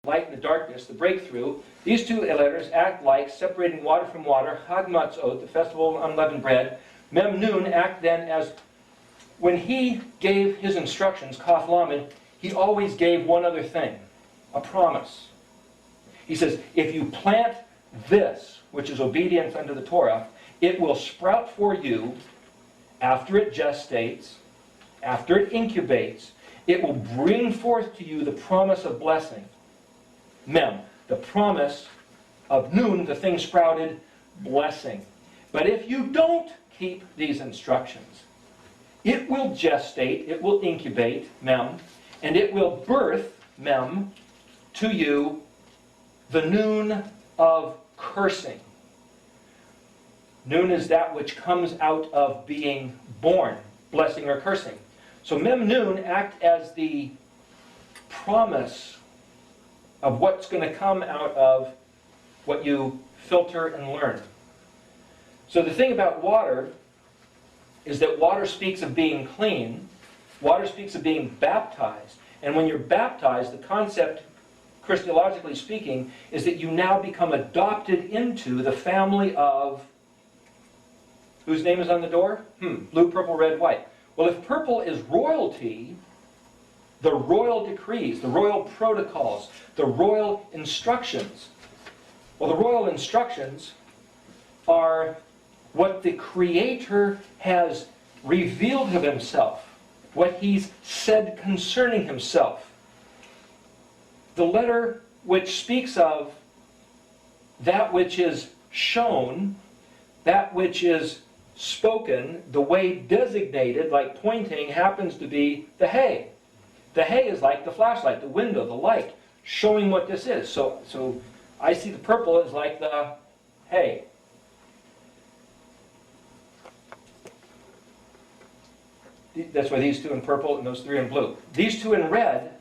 light in the darkness, the breakthrough. These two letters act like separating water from water, Hag Matzot, the festival of unleavened bread. Mem Nun act then as, when he gave his instructions, Kaf Lamed, he always gave one other thing, a promise. He says, if you plant this, which is obedience unto the Torah, it will sprout for you after it gestates, after it incubates. It will bring forth to you the promise of blessing. Mem, the promise of Nun, the thing sprouted, blessing. But if you don't keep these instructions, it will gestate, it will incubate, Mem, and it will birth, Mem, to you the Nun of cursing. Nun is that which comes out of being born, blessing or cursing. So Mem Nun act as the promise of what's going to come out of what you filter and learn. So the thing about water is that water speaks of being clean. Water speaks of being baptized. And when you're baptized, the concept, Christologically speaking, is that you now become adopted into the family of, whose name is on the door? Blue, purple, red, white. Well, if purple is royalty, the royal decrees, the royal protocols, the royal instructions. Well, the royal instructions are what the Creator has revealed of himself, what he's said concerning himself. The letter which speaks of that which is shown, that which is spoken, the way designated, like pointing, happens to be the hay. The hay is like the flashlight, the window, the light, showing what this is. So I see the purple as like the hay. That's why these two in purple and those three in blue. These two in red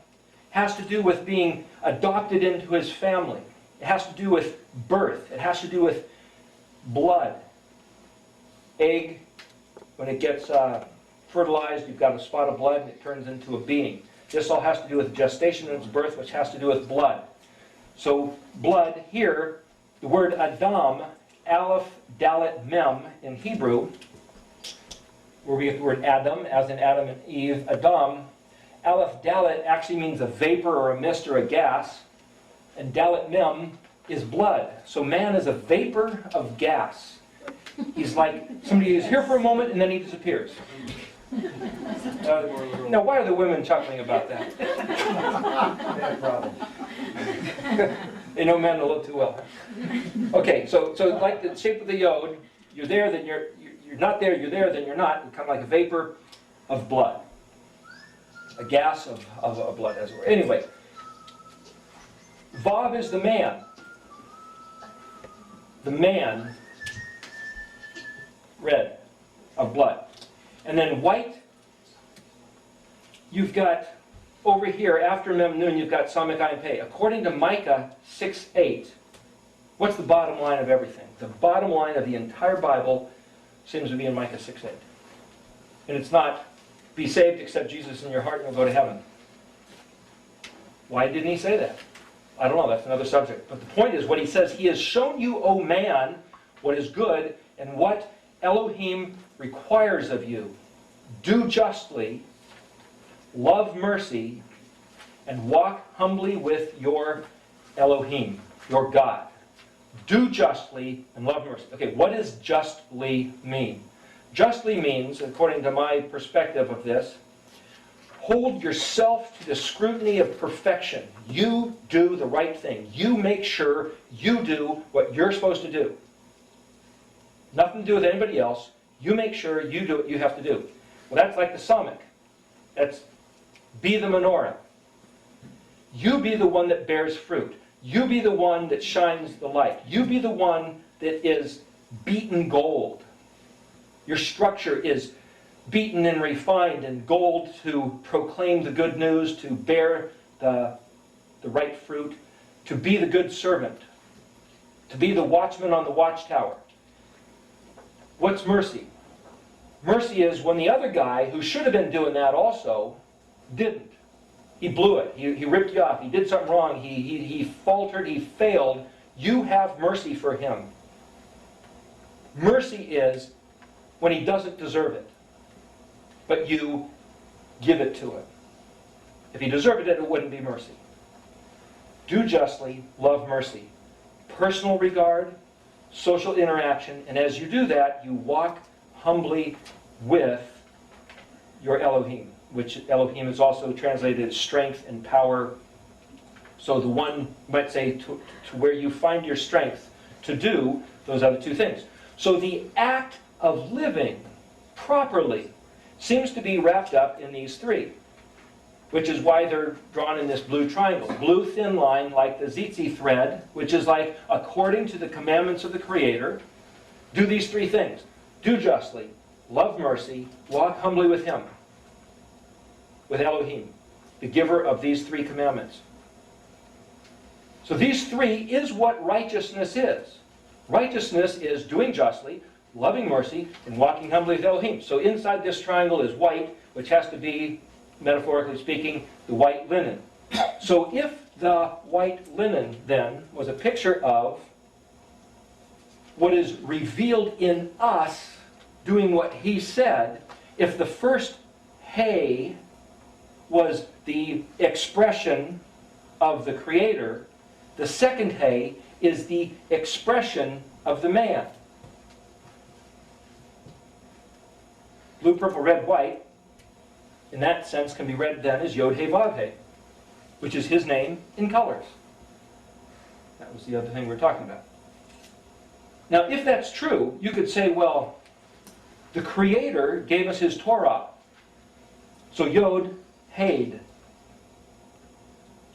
has to do with being adopted into his family. It has to do with birth. It has to do with blood. Egg, when it gets fertilized, you've got a spot of blood and it turns into a being. This all has to do with gestation and its birth, which has to do with blood. So blood here, the word Adam, Aleph, Dalet, Mem in Hebrew, where we get the word Adam, as in Adam and Eve, Adam, Aleph, Dalet actually means a vapor or a mist or a gas, and Dalet, Mem is blood. So man is a vapor of gas. He's like somebody who's here for a moment and then he disappears. Now, why are the women chuckling about that? Bad problem. They know men a little too well. Okay, so like the shape of the yod, you're there, then you're not there, you're there, then you're not. You come like a vapor of blood. A gas of blood, as it were. Anyway, Vav is the man. The man, red, of blood. And then white, you've got, over here, after Mem Nun, you've got Samek Ayin Pei. According to Micah 6:8, what's the bottom line of everything? The bottom line of the entire Bible seems to be in Micah 6:8. And it's not, be saved, accept Jesus in your heart, and you'll go to heaven. Why didn't he say that? I don't know, that's another subject. But the point is, what he says, he has shown you, O man, what is good, and what Elohim requires of you. Do justly, love mercy, and walk humbly with your Elohim, your God. Do justly and love mercy. Okay, what does justly mean? Justly means, according to my perspective of this, hold yourself to the scrutiny of perfection. You do the right thing. You make sure you do what you're supposed to do. Nothing to do with anybody else. You make sure you do what you have to do. Well, that's like the Samek. That's be the menorah. You be the one that bears fruit. You be the one that shines the light. You be the one that is beaten gold. Your structure is beaten and refined in gold to proclaim the good news, to bear the right fruit, to be the good servant, to be the watchman on the watchtower. What's mercy? Mercy is when the other guy, who should have been doing that also, didn't. He blew it. He ripped you off. He did something wrong. He faltered. He failed. You have mercy for him. Mercy is when he doesn't deserve it, but you give it to him. If he deserved it, it wouldn't be mercy. Do justly, love mercy. Personal regard, social interaction, and as you do that, you walk humbly with your Elohim, which Elohim is also translated as strength and power. So the one might say to where you find your strength to do those other two things. So the act of living properly seems to be wrapped up in these three, which is why they're drawn in this blue triangle. Blue thin line like the tzitzit thread, which is like according to the commandments of the Creator, do these three things. Do justly, love mercy, walk humbly with him, with Elohim, the giver of these three commandments. So these three is what righteousness is. Righteousness is doing justly, loving mercy, and walking humbly with Elohim. So inside this triangle is white, which has to be, metaphorically speaking, the white linen. So if the white linen then was a picture of what is revealed in us doing what he said, if the first hay was the expression of the Creator, the second hay is the expression of the man. Blue, purple, red, white, in that sense, can be read then as Yod He Vav He, which is his name in colors. That was the other thing we were talking about. Now, if that's true, you could say, well, the Creator gave us his Torah. So Yod, Hed.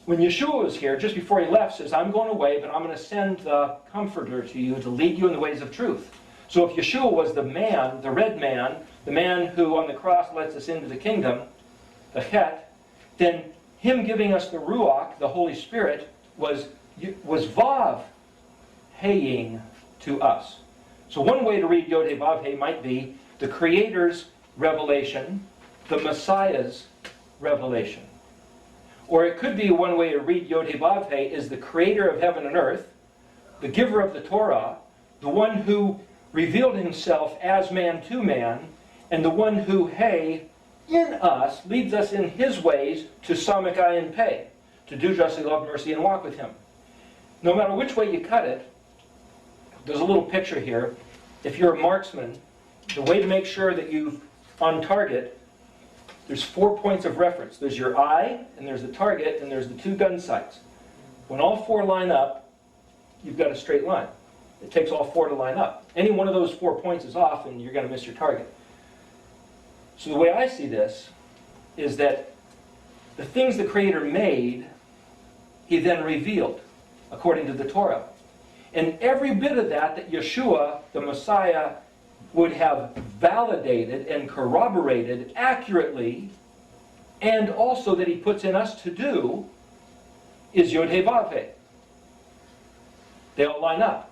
When Yeshua was here, just before he left, says, I'm going away, but I'm going to send the Comforter to you to lead you in the ways of truth. So if Yeshua was the man, the red man, the man who on the cross lets us into the kingdom, the Het, then him giving us the Ruach, the Holy Spirit, was Vav Heying to us. So one way to read Yod He Vav He might be the Creator's revelation, the Messiah's revelation. Or it could be one way to read Yod He Vav He is the Creator of heaven and earth, the giver of the Torah, the one who revealed himself as man to man, and the one who, hey, in us, leads us in his ways to Samak Ayin Pei, to do justly, love mercy, and walk with him. No matter which way you cut it, there's a little picture here. If you're a marksman, the way to make sure that you've on target, there's 4 points of reference. There's your eye, and there's the target, and there's the 2 gun sights. When all 4 line up, you've got a straight line. It takes all 4 to line up. Any one of those 4 points is off, and you're going to miss your target. So the way I see this is that the things the Creator made, he then revealed, according to the Torah. And every bit of that Yeshua, the Messiah, would have validated and corroborated accurately, and also that he puts in us to do, is Yod He Vav He. They all line up.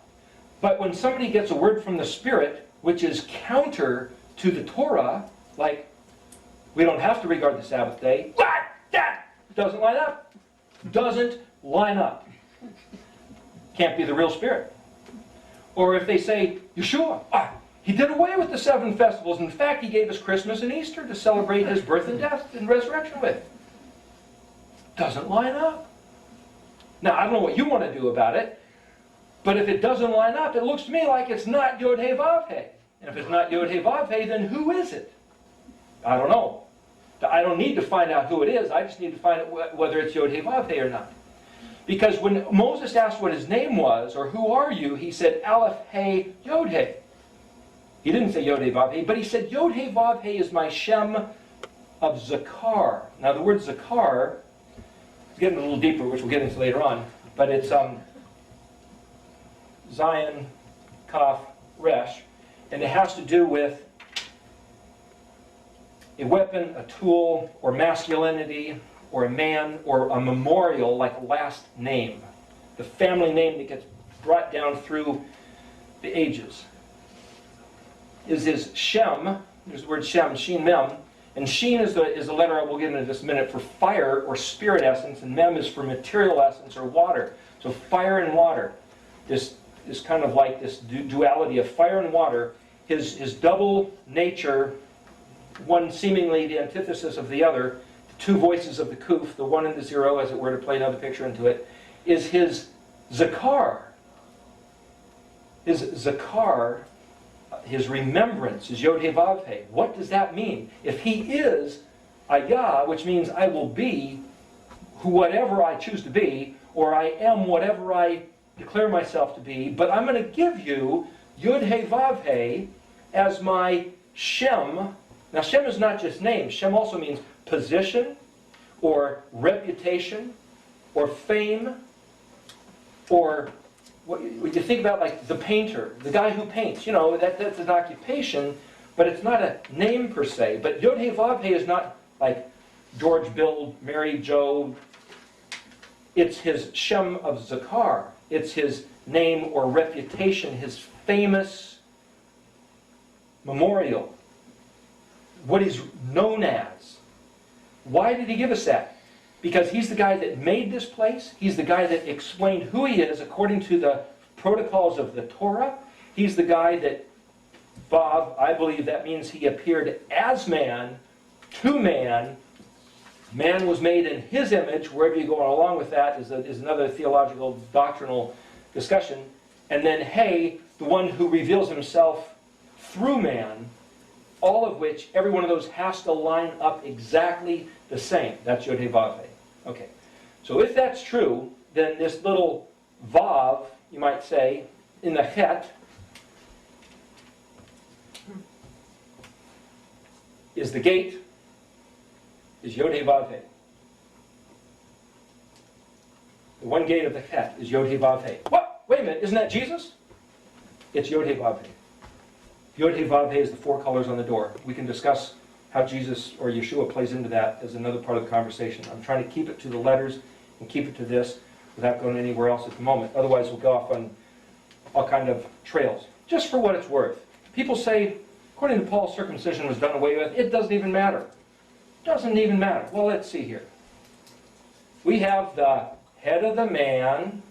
But when somebody gets a word from the Spirit, which is counter to the Torah, like, we don't have to regard the Sabbath day, what? That doesn't line up. Doesn't line up. Can't be the real Spirit. Or if they say, Yeshua, he did away with the 7 festivals. In fact, he gave us Christmas and Easter to celebrate his birth and death and resurrection with. Doesn't line up. Now, I don't know what you want to do about it, but if it doesn't line up, it looks to me like it's not Yod He Vav He. And if it's not Yod He Vav He, then who is it? I don't know. I don't need to find out who it is. I just need to find out whether it's Yod He Vav He or not. Because when Moses asked what his name was, or who are you, he said Aleph He Yod He. He didn't say Yod He Vav He, but he said Yod He Vav He is my Shem of Zakar. Now the word Zakar, it's getting a little deeper, which we'll get into later on, but it's Zion, Kaf, Resh, and it has to do with a weapon, a tool, or masculinity, or a man, or a memorial like last name. The family name that gets brought down through the ages. Is his Shem, there's the word Shem, Shin Mem, And Sheen is the letter I will get into just a minute for fire or spirit essence, and Mem is for material essence or water. So fire and water. This is kind of like this duality of fire and water. His double nature, one seemingly the antithesis of the other, the two voices of the Kuf, the one and the zero, as it were, to play another picture into it, is his Zakar. His Zakar, his remembrance, his Yod He Vav He. What does that mean? If he is Ayah, which means I will be whatever I choose to be, or I am whatever I declare myself to be, but I'm going to give you Yod He Vav He as my Shem. Now Shem is not just name. Shem also means position, or reputation, or fame, or what you think about, like the painter, the guy who paints. You know, that's an occupation, but it's not a name per se. But Yod He Vav He is not like George, Bill, Mary, Joe. It's his Shem of Zakar. It's his name or reputation, his famous memorial, what he's known as. Why did he give us that? Because he's the guy that made this place. He's the guy that explained who he is according to the protocols of the Torah. He's the guy that, Vav, I believe that means he appeared as man, to man. Man was made in his image. Wherever you go along with that is another theological, doctrinal discussion. And then He, the one who reveals himself through man, all of which, every one of those has to line up exactly the same. That's Yod He Vav He. Okay. So if that's true, then this little Vav, you might say, in the Het, is the gate, is Yod He Vav He. The one gate of the Het is Yod He Vav He. What? Wait a minute, isn't that Jesus? It's Yod He Vav He. Yod He Vav He is the four colors on the door. We can discuss how Jesus or Yeshua plays into that as another part of the conversation. I'm trying to keep it to the letters and keep it to this without going anywhere else at the moment. Otherwise we'll go off on all kind of trails. Just for what it's worth. People say, according to Paul, circumcision was done away with. It doesn't even matter. Doesn't even matter. Well, let's see here. We have the head of the man,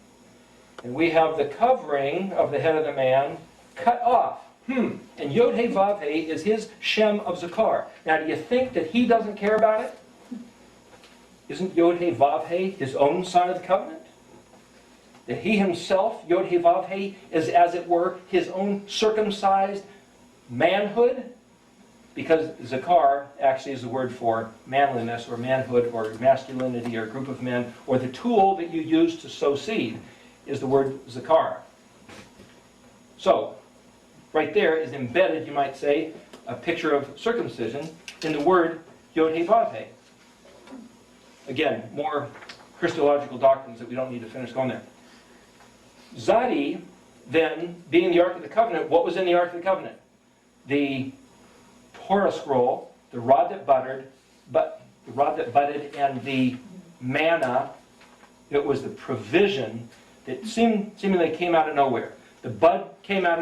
and we have the covering of the head of the man cut off. And Yod He Vav He is his Shem of Zakar. Now, do you think that he doesn't care about it? Isn't Yod He Vav He his own sign of the covenant? That he himself, Yod He Vav He, is, as it were, his own circumcised manhood? Because Zakar actually is the word for manliness or manhood or masculinity or group of men, or the tool that you use to sow seed is the word Zakar. So, right there is embedded, you might say, a picture of circumcision in the word Yod He Vav He. Again, more Christological doctrines that we don't need to finish going there. Zadi, then, being the Ark of the Covenant, what was in the Ark of the Covenant? The Torah scroll, the rod that budded, and the manna. It was the provision that seemingly came out of nowhere. The bud came out of